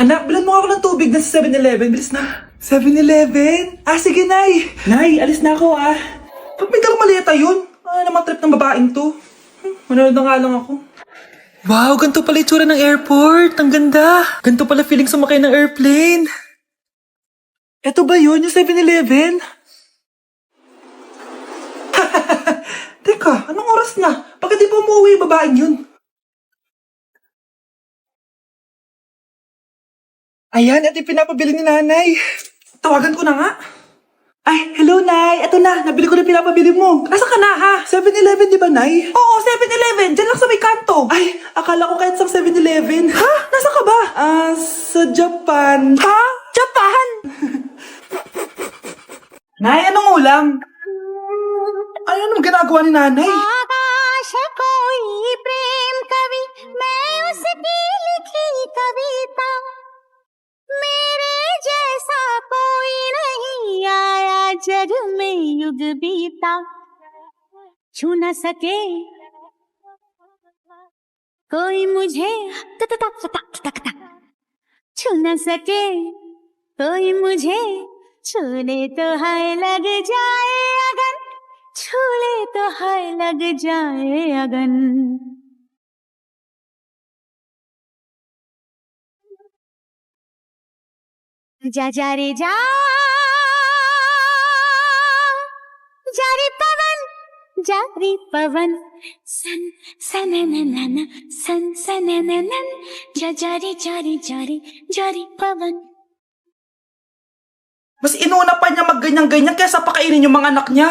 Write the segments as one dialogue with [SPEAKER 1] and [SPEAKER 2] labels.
[SPEAKER 1] Anak, bilan mo ako ng tubig na sa 7-Eleven. Bilis na. 7-Eleven? Ah, sige, Nay. Nay, alis na ako, ah. Ba't may dalang maleta yun? Ano naman trip ng babaeng to? Manonood na nga lang ako. Wow, ganito pala itsura ng airport. Ang ganda. Ganito pala feeling sumakay ng airplane. Eto ba yun, yung 7-Eleven? Teka, anong oras na? Bakit di pa umuwi yung babaeng yun? Ayan, ito yung pinapabili ni nanay. Tawagan ko na nga. Ay, hello, Nay. Eto na, nabili ko na yung pinapabili mo. Nasa ka na, ha? 7-Eleven, di ba, Nay? Oo, 7-Eleven. Diyan lang sa may kanto. Ay, akala ko kahit sa 7-Eleven. Ha? Nasa ka ba? Sa Japan. Ha? Japan? Nay, anong ulam? Ay, anong ginagawa ni nanay?
[SPEAKER 2] आकाश कोई प्रेम कवि मैं उसकी लिखी कविता मेरे जैसा कोई नहीं आया जग में युग बीता छू न सके कोई मुझे छू न सके कोई मुझे छूले तो हाय लग जाए अगन छूले तो हाय लग जाए अगन जा जा रे जा जारी पवन सन सनननन सन सनननन जा जारी जारी जारी जारी पवन.
[SPEAKER 1] Mas inuna pa niya magganyan-ganyan kaysa pakainin yung mga anak niya.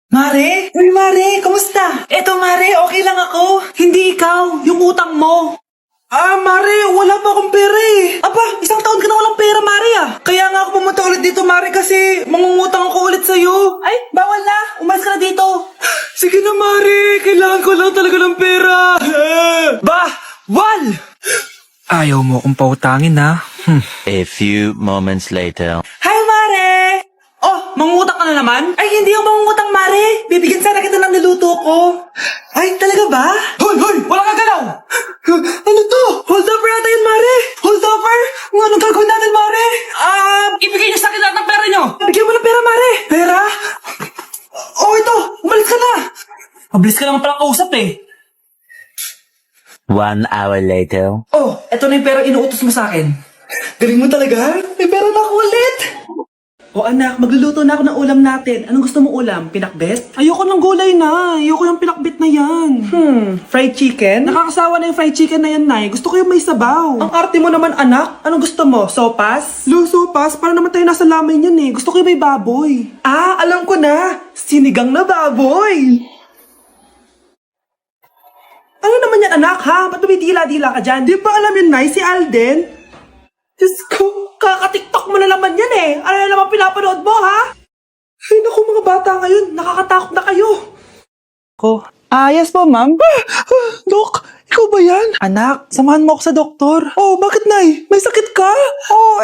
[SPEAKER 1] Mare? Uy, Mare, kamusta? Eto, Mare, okay lang ako. Hindi ikaw, yung utang mo. Mare, wala pa akong pera eh. Aba, isang taon ka na walang pera, Mare ah. Kaya nga ako pumunta ulit dito, Mare, kasi mangungutang ako ulit sa'yo. Ay, bawal na. Umalis ka na dito. Sige na, Mare. Kailangan ko lang talaga ng pera. Bawal! Ayaw mo akong pautangin, ha?
[SPEAKER 3] A few moments later.
[SPEAKER 1] Hi, Mare! Oh, mangungutang ka na naman? Ay, hindi ako mangungutang, Mare. Bibigyan sana kita ng niluto ko. Ay, talaga ba? Hoy! Wala kang galaw! Ano to? Hold over yata yun, Mare! Hold over? Anong gagawin natin, Mare? Ibigay niyo sa akin lahat ng pera niyo! Bigyan mo ng pera, Mare! Pera? Oh, ito! Umalis ka na! Mabilis ka naman palang kausap eh.
[SPEAKER 3] 1 hour later.
[SPEAKER 1] Oh, eto na yung pera inuutos mo sa akin. Galing mo talaga? May pera na ako ulit! O anak, magluluto na ako ng ulam natin. Anong gusto mong ulam? Pinakbet? Ayoko ng gulay na. Ayoko ng pinakbet na yan. Fried chicken? Nakakasawa na yung fried chicken na yan, Nay. Gusto ko yung may sabaw. Ang arte mo naman, anak. Anong gusto mo? Sopas? Sopas? Para naman tayo nasa lamay niyan eh. Gusto ko yung may baboy. Alam ko na. Sinigang na baboy. Ano naman yan, anak, ha? Ba't dumidila-dila ka dyan? Di ba alam yun, Nay? Si Alden? Diyos ko, kaka-tiktok mo na naman yan eh. Ano na naman pinapanood mo, ha? Ay, naku, mga bata ngayon. Nakakatakot na kayo. Yes po, ma'am. Dok, ikaw ba yan? Anak, samahan mo ako sa doktor. Oh, bakit, Nay? May sakit ka? Oo,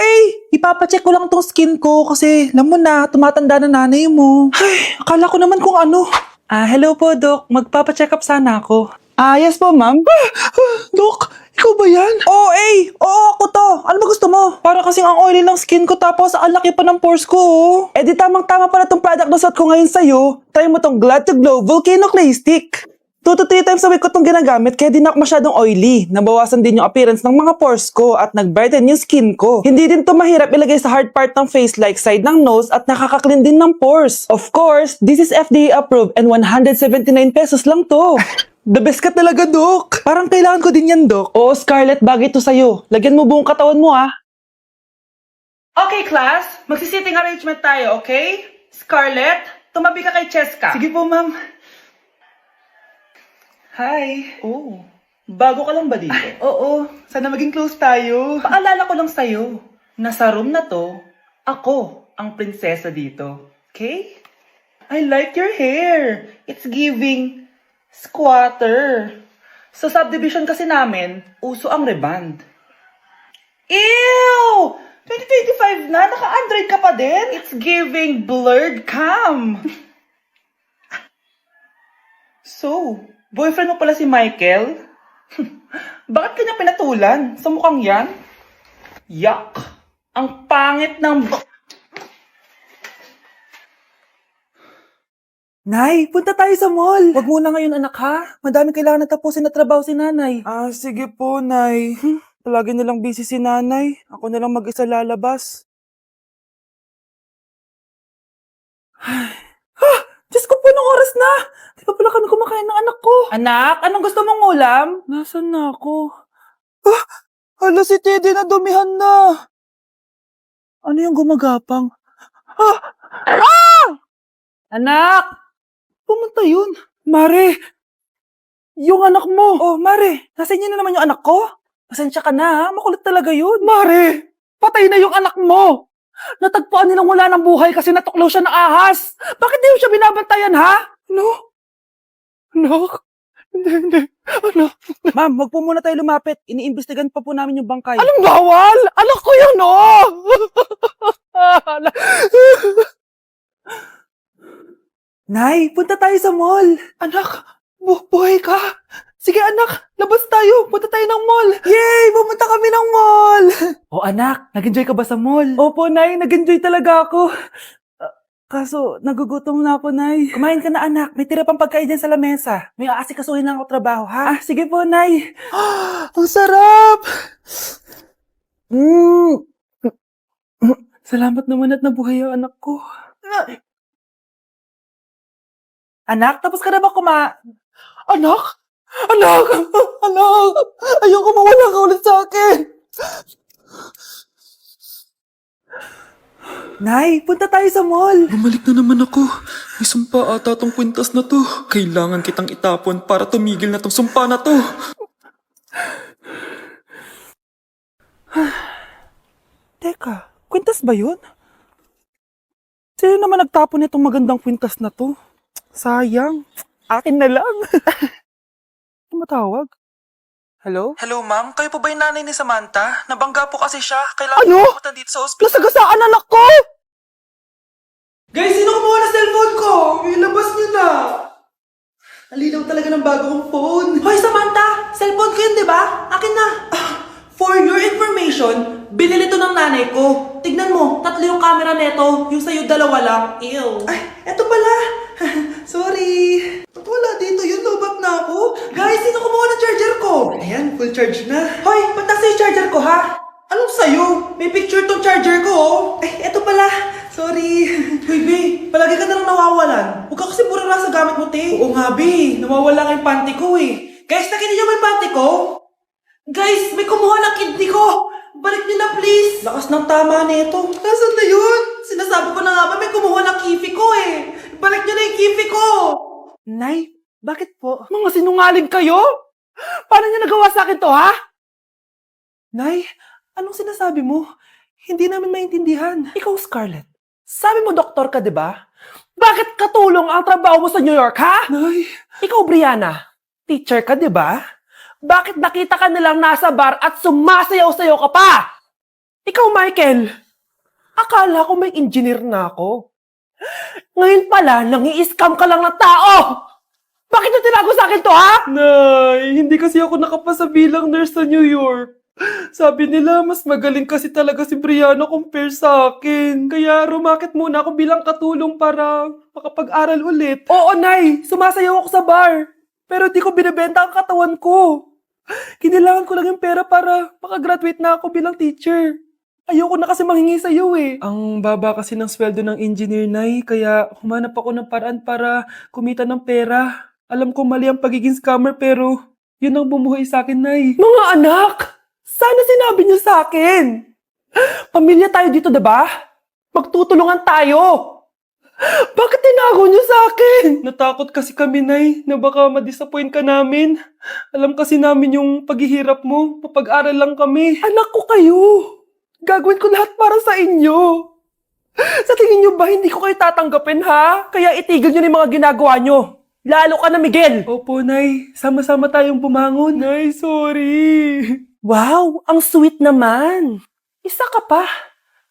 [SPEAKER 1] ipapacheck ko lang tong skin ko kasi, alam mo na, tumatanda na nanay mo. Ay, akala ko naman kung ano. Hello po, Dok. Magpapacheck up sana ako. Yes po, ma'am. Dok, ikaw ba yan? Oo, ako to. Ano ba gusto mo? Para kasing ang oily ng skin ko tapos ang laki pa ng pores ko, oh. Eh di tamang-tama pala tong product na suot ko ngayon sa'yo. Try mo tong Glad to Glow Volcano Clay Stick. 2 to 3 times a week ko tong ginagamit kaya di na ako masyadong oily. Nabawasan din yung appearance ng mga pores ko at nag-brighten yung skin ko. Hindi din to mahirap ilagay sa hard part ng face like side ng nose at nakaka-clean din ng pores. Of course, this is FDA approved and 179 pesos lang to. The best ka talaga, Dok. Parang kailangan ko din yan, Dok. Oo, Scarlett, bagay to sa'yo. Lagyan mo buong katawan mo, ha? Okay, class. Magsisitting arrangement tayo, okay? Scarlett, tumabi ka kay Cheska. Sige po, ma'am. Hi. Oh, bago ka lang ba dito? Oo, sana maging close tayo. Paalala ko lang sa'yo, na sa room na to, ako ang prinsesa dito. Okay? I like your hair. It's giving squatter. Sa subdivision kasi namin, uso ang reband. Ew! 2025 na, naka-Android ka pa din? It's giving blurred cam. So, boyfriend mo pala si Michael? Bakit kanya pinatulan? Sa mukhang yan? Yak! Ang pangit ng... Nay, punta tayo sa mall. Wag muna ngayon, anak, ha? Madami kailangan na tapusin na trabaho si nanay. Sige po, nay. Palagi nilang busy si nanay. Ako na lang mag-isa lalabas. Diyos ko po, nung oras na! Di pa pala kami kumakain ng anak ko. Anak, anong gusto mong ulam? Nasaan na ako? Hala, si Teddy na dumihan na. Ano yung gumagapang? Anak! Pumunta yun. Mare! Yung anak mo! Oh, Mare! Nasa inyo na naman yung anak ko? Pasensya ka na, ha? Makulit talaga yun. Mare! Patay na yung anak mo! Natagpuan nilang wala ng buhay kasi natuklaw siya ng ahas! Bakit di mo siya binabantayan, ha? No? Anak? Hindi. Anak? Ma'am, wag po muna tayo lumapit. Iniimbestigan pa po namin yung bangkay. Anong bawal? Anak ko yun, oh! Nay, punta tayo sa mall. Anak, buhay ka. Sige anak, labas tayo. Punta tayo ng mall. Yay! Pumunta kami ng mall. Oh anak, nag-enjoy ka ba sa mall? Opo, Nay. Nag-enjoy talaga ako. Kaso, nagugutom na ako, Nay. Kumain ka na, anak. May tira pang pagkain dyan sa lamesa. May aasikasuhin lang ako trabaho, ha? Sige po, Nay. Ang sarap! Salamat naman at nabuhay ang anak ko. Anak, tapos ka na ba Anak! Anak! Anak! Ayoko mawala ka ulit sa akin! Nay, punta tayo sa mall.
[SPEAKER 4] Bumalik na naman ako. May sumpa ata tong kwintas na to. Kailangan kitang itapon para tumigil na tong sumpa na to.
[SPEAKER 1] Teka, kwintas ba yun? Sino naman nagtapon itong magandang kwintas na to? Sayang. Akin na lang. Tumatawag. Hello?
[SPEAKER 5] Hello, ma'am. Kayo po ba yung nanay ni Samantha? Nabangga po kasi siya. Kailangan
[SPEAKER 1] Ano?
[SPEAKER 5] po pumunta dito sa ospital.
[SPEAKER 1] Nasagasaan anak ko! Guys, sino kumuha ng cellphone ko? Ilabas niyo na. Alinaw talaga ng bago kong phone. Hoy, Samantha! Cellphone ko yun, di ba? Akin na. For your information, binili to ng nanay ko. Tignan mo, 3 yung camera neto. Yung sa'yo, 2 lang. Ew. Ay, eto pala. Sorry. Ba't wala dito yun? Lobat na ako. Guys, sino kumuha ng charger ko? Ayan, full charge na. Hoy, ba't nasa yung charger ko, ha? Anong sa'yo? May picture tong charger ko, oh. Ay, eto pala. Sorry. Hoy, Be, palagi ka na lang nawawalan. Huwag ka kasi burara sa gamit mo, te. Oo nga, Be. Nawawala nga yung panty ko, eh. Guys, nakita niyo ba yung panty ko? Guys, may kumuha ng kidney ko. Balik niyo na, please. Lakas ng tama nito. Nasaan na yun? Sinasabi ko na nga ba, may kumuha ng kifi ko, eh. Balik niyo na yung kifi ko. Nay, bakit po? Mga sinungaling kayo? Paano niyo nagawa sa akin to, ha? Nay, anong sinasabi mo? Hindi namin maintindihan. Ikaw, Scarlett. Sabi mo, doktor ka, di ba? Bakit katulong ang trabaho mo sa New York, ha? Nay. Ikaw, Brianna. Teacher ka, di ba? Bakit nakita ka nilang nasa bar at sumasayaw-sayaw ka pa? Ikaw, Michael. Akala ko may engineer na ako. Ngayon pala, nangi-scam ka lang ng tao! Bakit yung tinago sa akin to, ha? Nay, hindi kasi ako nakapasa bilang nurse sa New York. Sabi nila, mas magaling kasi talaga si Brianna compare sa akin. Kaya rumakit muna ako bilang katulong para makapag-aral ulit. Oo, Nay, sumasayaw ako sa bar. Pero di ko binibenta ang katawan ko. Kinilangan ko lang yung pera para makagraduate na ako bilang teacher. Ayoko na kasi manghingi sa'yo eh. Ang baba kasi ng sweldo ng engineer, Nay, kaya humanap ako ng paraan para kumita ng pera. Alam ko mali ang pagiging scammer pero yun ang bumuhay sa akin, Nay. Mga anak! Sana sinabi niyo sa akin! Pamilya tayo dito, diba? Magtutulungan tayo! Bakit tinago niyo sa akin? Natakot kasi kami, Nay, na baka ma-disappoint ka namin. Alam kasi namin yung paghihirap mo. Papag-aral lang kami. Anak ko kayo. Gagawin ko lahat para sa inyo. Sa tingin niyo ba hindi ko kayo tatanggapin, ha? Kaya itigil niyo na yung mga ginagawa niyo. Lalo ka na, Miguel. Opo, Nay. Sama-sama tayong bumangon. Nay, sorry. Wow, ang sweet naman. Isa ka pa.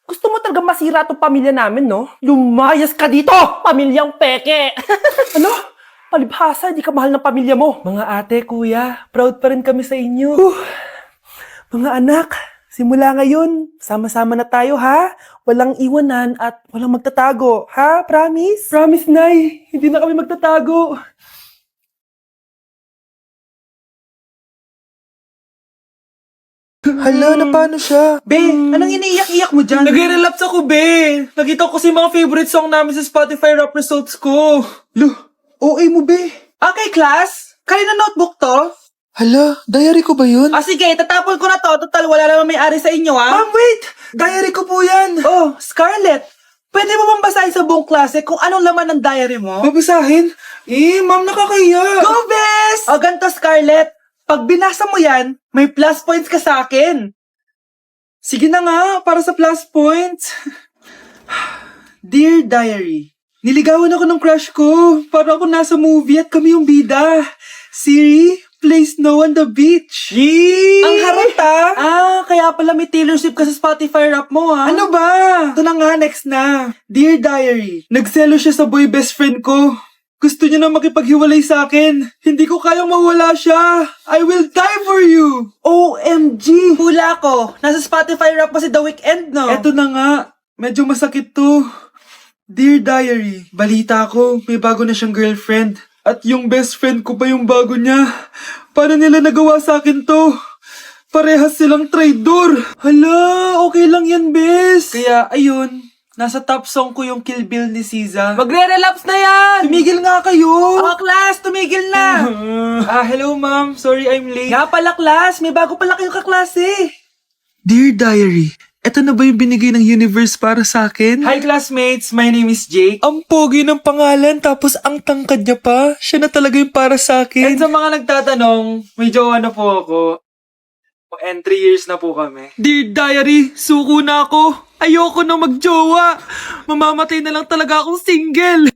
[SPEAKER 1] Gusto mo talaga masira itong pamilya namin, no? Lumayas ka dito, pamilyang peke! Ano? Palibhasa, di ka mahal ng pamilya mo. Mga ate, kuya, proud pa rin kami sa inyo. Mga anak, simula ngayon, sama-sama na tayo ha? Walang iwanan at walang magtatago, ha? Promise? Promise, Nay. Hindi na kami magtatago.
[SPEAKER 5] Hala, na paano siya? Be, anong iniiyak-iyak mo dyan?
[SPEAKER 1] Nag-relapse ako, be. Nakita ko kasi mga favorite song namin sa Spotify rap results ko.
[SPEAKER 5] Lo, OA mo, be.
[SPEAKER 1] Okay, class. Kanina notebook to?
[SPEAKER 5] Hala, diary ko ba yun?
[SPEAKER 1] Sige, tatapon ko na to. Total, wala naman may-ari sa inyo, ha? Ma'am, wait! Diary ko po yan. Oh, Scarlett. Pwede mo bang basahin sa buong klase kung anong laman ng diary mo?
[SPEAKER 5] Babasahin? Ma'am, nakakahiya.
[SPEAKER 1] Go, Bes! O, ganito, Scarlett. Pag binasa mo yan, may plus points ka sa akin. Sige na nga, para sa plus points. Dear Diary, niligawan ako ng crush ko. Para ako nasa movie at kami yung bida. Siri, play Snow on the Beach. Yee! Ang harot kaya pala may Taylor Swift ka sa Spotify rap mo ha. Ano ba? Ito na nga, next na. Dear Diary, nagselo siya sa boy best friend ko. Gusto niya na makipaghiwalay sa akin. Hindi ko kayang mawala siya. I will die for you. OMG! Hula ko. Nasa Spotify rap pa si The Weeknd, no? Eto na nga. Medyo masakit to. Dear Diary, balita ko, may bago na siyang girlfriend. At yung best friend ko pa yung bago niya. Paano nila nagawa sa akin to? Parehas silang traidor. Hala, okay lang yan, bes. Kaya, ayun. Nasa top song ko yung Kill Bill ni SZA. Magre-relapse na yan! Tumigil nga kayo! Class, tumigil na! Hello ma'am. Sorry I'm late. Nga pala, class. May bago pala kayong kaklase.
[SPEAKER 5] Dear Diary, eto na ba yung binigay ng universe para sa akin?
[SPEAKER 1] Hi classmates, my name is Jake.
[SPEAKER 5] Ang pogi ng pangalan, tapos ang tangkad niya pa. Siya na talaga yung para sa
[SPEAKER 1] And
[SPEAKER 5] akin.
[SPEAKER 1] sa mga nagtatanong, may jowa na po ako. And 3 years na po kami.
[SPEAKER 5] Dear Diary, suko na ako. Ayoko na magjowa. Mamamatay na lang talaga akong single.